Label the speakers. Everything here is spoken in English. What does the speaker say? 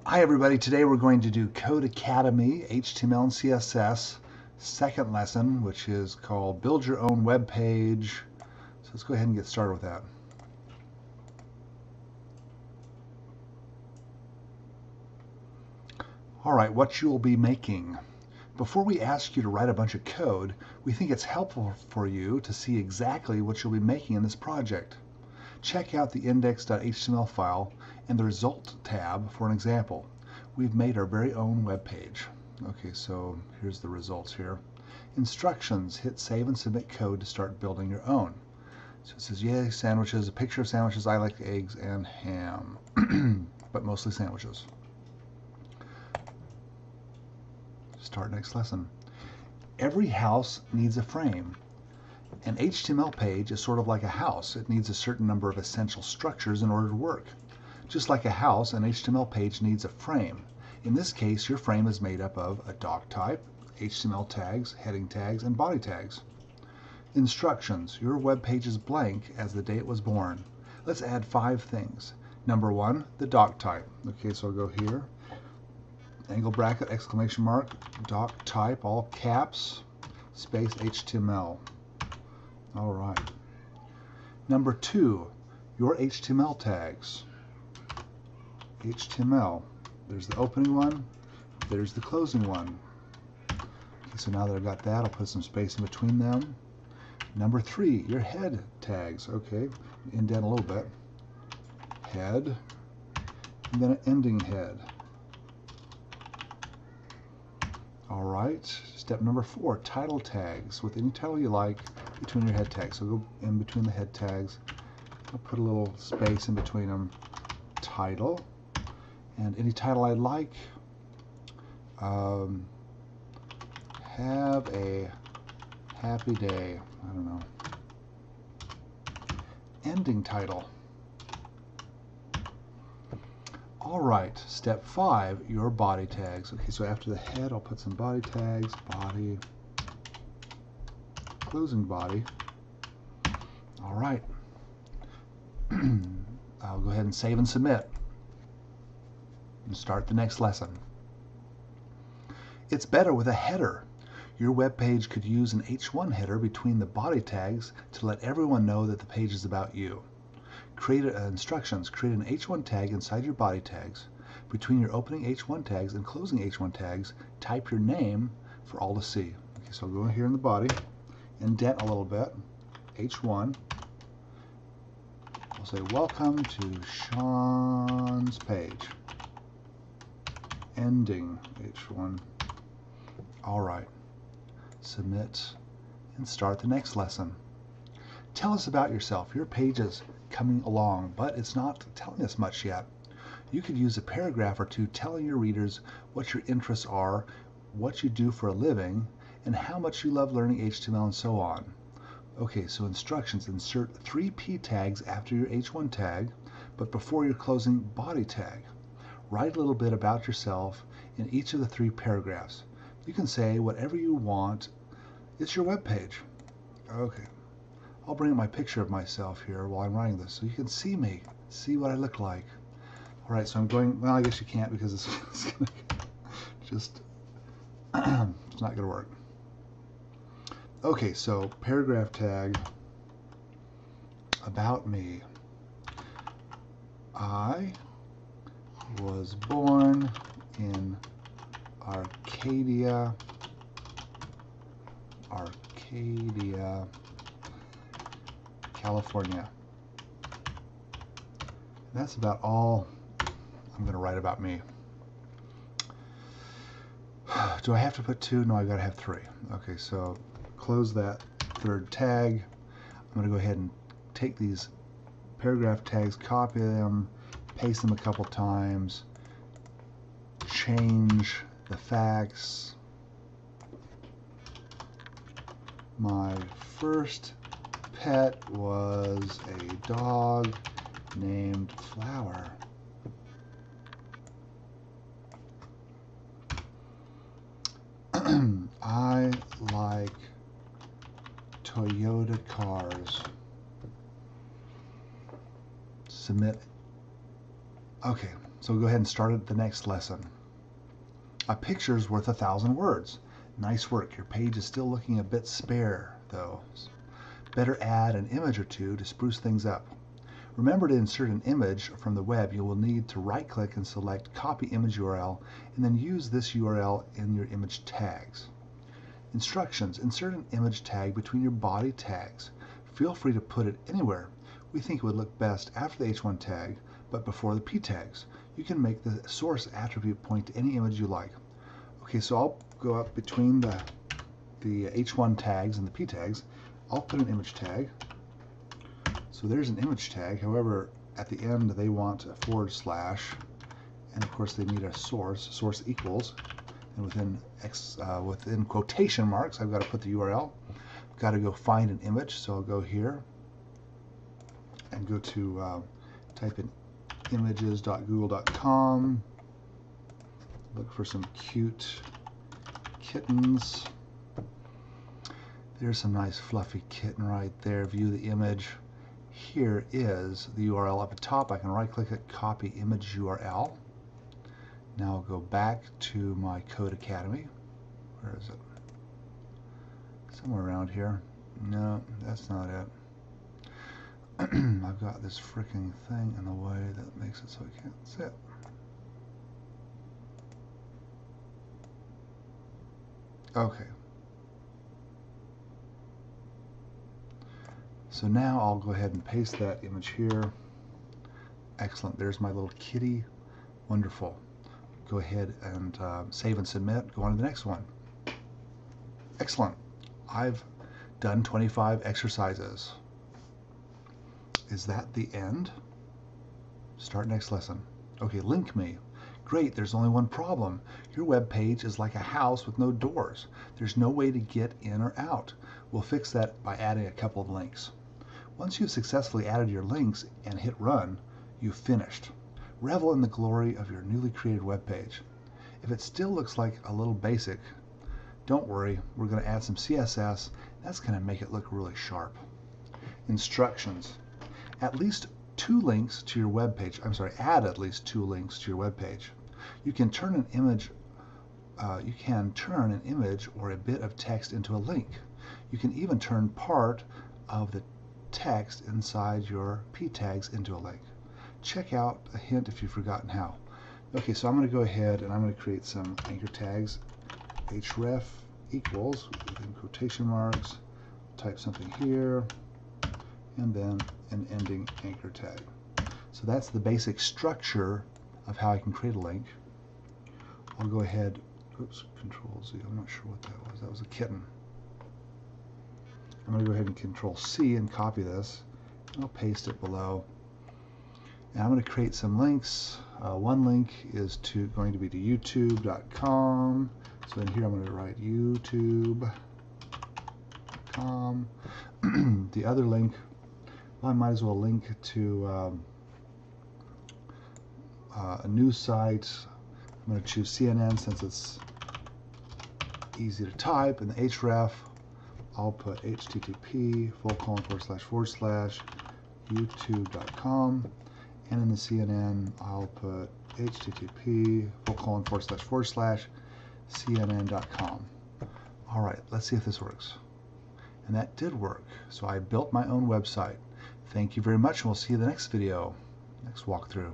Speaker 1: Hi everybody, today we're going to do Codecademy HTML and CSS second lesson, which is called Build Your Own Web Page. So let's go ahead and get started with that. Alright, what you'll be making. Before we ask you to write a bunch of code, we think it's helpful for you to see exactly what you'll be making in this project. Check out the index.html file and the result tab for an example. We've made our very own web page. Okay, so here's the results here. Instructions: hit save and submit code to start building your own. So it says, yay, sandwiches, a picture of sandwiches. I like eggs and ham, but mostly sandwiches. Start next lesson. Every house needs a frame. An HTML page is sort of like a house. It needs a certain number of essential structures in order to work. Just like a house, an HTML page needs a frame. In this case, your frame is made up of a doc type, HTML tags, heading tags, and body tags. Instructions: your web page is blank as the day it was born. Let's add 5 things. Number 1, the doc type. Okay, so I'll go here, angle bracket, exclamation mark, doc type, all caps, space HTML. All right. Number 2, your HTML tags. HTML. There's the opening one, there's the closing one. Okay, so now that I've got that, I'll put some space in between them. Number 3, your head tags. Okay, indent a little bit. Head, and then an ending head. All right, step number 4, title tags with any title you like between your head tags. So go in between the head tags. I'll put a little space in between them. Title, and any title I like. Have a happy day. I don't know. Ending title. All right, step 5, your body tags. Okay, so after the head, I'll put some body tags. Body, closing body. All right. I'll go ahead and save and submit and start the next lesson. It's better with a header. Your web page could use an H1 header between the body tags to let everyone know that the page is about you. Create instructions. Create an H1 tag inside your body tags. Between your opening H1 tags and closing H1 tags, type your name for all to see. Okay, so I'll go here in the body, indent a little bit, H1. I'll say, welcome to Sean's page. Ending H1. All right. Submit and start the next lesson. Tell us about yourself. Your page is coming along, but it's not telling us much yet. You could use a paragraph or two telling your readers what your interests are, what you do for a living, and how much you love learning HTML and so on. Okay, so instructions: insert 3 P tags after your H1 tag, but before your closing body tag. Write a little bit about yourself in each of the 3 paragraphs. You can say whatever you want. It's your web page. Okay. I'll bring up my picture of myself here while I'm writing this so you can see me, see what I look like. All right, so I'm going, well, I guess you can't because it's gonna just, it's not gonna work. Okay, so paragraph tag, about me. I was born in Arcadia, California. That's about all I'm going to write about me. Do I have to put 2? No, I've got to have 3. Okay, so close that 3rd tag. I'm going to go ahead and take these paragraph tags, copy them, paste them a couple times, change the facts. My first pet was a dog named Flower. I like Toyota cars. Submit. Okay, So we'll go ahead and start the next lesson. A picture's worth 1,000 words. Nice work. Your page is still looking a bit spare, though. Better add an image or two to spruce things up. Remember to insert an image from the web. You will need to right-click and select Copy Image URL, and then use this URL in your image tags. Instructions. Insert an image tag between your body tags. Feel free to put it anywhere. We think it would look best after the H1 tag, but before the P tags. You can make the source attribute point to any image you like. Okay, so I'll go up between the H1 tags and the P tags. I'll put an image tag. So there's an image tag. However, at the end they want a /, and of course they need a source equals, and within quotation marks I've got to put the URL. I've got to go find an image, so I'll go here and go to type in images.google.com, look for some cute kittens. There's some nice fluffy kitten right there. View the image. Here is the URL up at top. I can right click it, copy image URL. Now I'll go back to my Codecademy. Where is it? Somewhere around here. No, that's not it. I've got this freaking thing in the way that makes it so I can't sit. Okay. So now I'll go ahead and paste that image here. Excellent. There's my little kitty. Wonderful. Go ahead and save and submit. Go on to the next one. Excellent. I've done 25 exercises. Is that the end? Start next lesson. Okay, link me. Great, there's only one problem. Your web page is like a house with no doors. There's no way to get in or out. We'll fix that by adding a couple of links. Once you've successfully added your links and hit run, you've finished. Revel in the glory of your newly created web page. If it still looks like a little basic, don't worry, we're going to add some CSS. That's going to make it look really sharp. Instructions. Add at least two links to your web page You can turn an image or a bit of text into a link. You can even turn part of the text inside your P tags into a link. Check out a hint if you've forgotten how. Okay, so I'm going to go ahead and I'm going to create some anchor tags. href equals, within quotation marks, type something here, and then an ending anchor tag. So that's the basic structure of how I can create a link. I'll go ahead, oops, Control Z, I'm not sure what that was. That was a kitten. I'm going to go ahead and Control C and copy this. I'll paste it below. And I'm going to create some links. One link is going to be to youtube.com. So in here I'm going to write youtube.com. The other link, well, I might as well link to a news site. I'm going to choose CNN since it's easy to type. In the href, I'll put http:// and in the CNN I'll put http:// CNN.com. Alright, let's see if this works. And that did work. So I built my own website. Thank you very much, and we'll see you in the next video, next walkthrough.